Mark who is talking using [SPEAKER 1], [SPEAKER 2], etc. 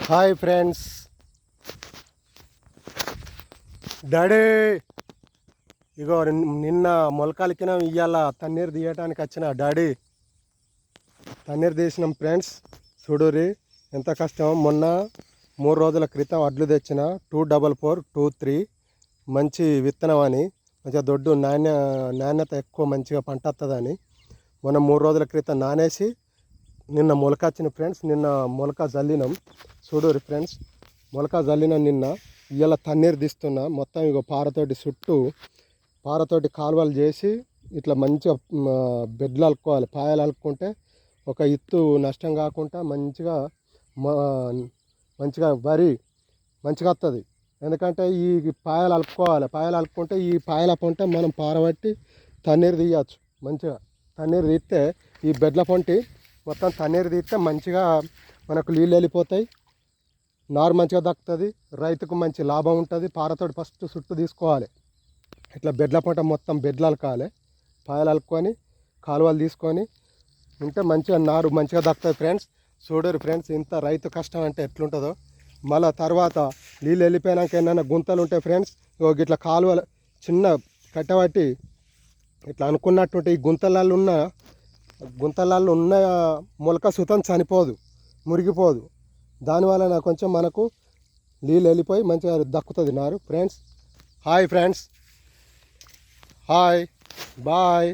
[SPEAKER 1] Hi friends, daddy ఇగో నిన్న మొలకలికిన ఇవాళ తన్నీరు తీయటానికి వచ్చిన డాడీ తన్నీరు తీసినాం ఫ్రెండ్స్. చూడురి ఎంత కష్టం. మొన్న 3 రోజుల క్రితం వడ్లు తెచ్చిన 24423 మంచి విత్తనం అని, మంచిగా దొడ్డు నాణ్యత ఎక్కువ మంచిగా పంట వస్తుందని మొన్న 3 రోజుల క్రితం నానేసి నిన్న మొలక వచ్చిన ఫ్రెండ్స్. నిన్న మొలక జల్లినాం. చూడురి ఫ్రెండ్స్, మొలక జల్లిన నిన్న ఇవాళ తన్నీరు తీస్తున్నా. మొత్తం ఇగో పారతోటి కాలువలు చేసి ఇట్లా మంచిగా బెడ్లు అలుక్కోవాలి. పాయలు అలుక్కుంటే ఒక ఇత్తు నష్టం కాకుండా మంచిగా వరి మంచిగా వస్తుంది. ఎందుకంటే ఈ పాయలు అలుక్కోవాలి. పాయలు అలుక్కుంటే ఈ పాయల పొంట మనం పారబట్టి తన్నీరు తీయచ్చు. మంచిగా తన్నీరు తీస్తే ఈ బెడ్ల పొంటి మొత్తం తన్నీరు తీస్తే మంచిగా మనకు నీళ్ళు వెళ్ళిపోతాయి. నారు మంచిగా దక్కుతుంది. రైతుకు మంచి లాభం ఉంటుంది. పారతోటి ఫస్ట్ చుట్టూ తీసుకోవాలి. ఇట్లా బెడ్ల పంట మొత్తం బెడ్లు అలకాలి. పాయలు అలుక్కొని కాలువలు తీసుకొని ఉంటే మంచిగా నారు మంచిగా దక్కుతుంది ఫ్రెండ్స్. చూడరు ఫ్రెండ్స్, ఇంత రైతు కష్టం అంటే ఎట్లుంటుందో. మళ్ళీ తర్వాత నీళ్ళు వెళ్ళిపోయాక ఏమైనా గుంతలు ఉంటాయి ఫ్రెండ్స్. ఇట్లా కాలువలు చిన్న కట్టబట్టి ఇట్లా అనుకున్నట్టుంటే ఈ గుంతలలో ఉన్న మొలక సుతం చనిపోదు, మురిగిపోదు. దానివల్ల కొంచెం మనకు నీళ్ళు వెళ్ళిపోయి మంచిగా దక్కుతుంది నారు friends. Hi friends, hi, bye.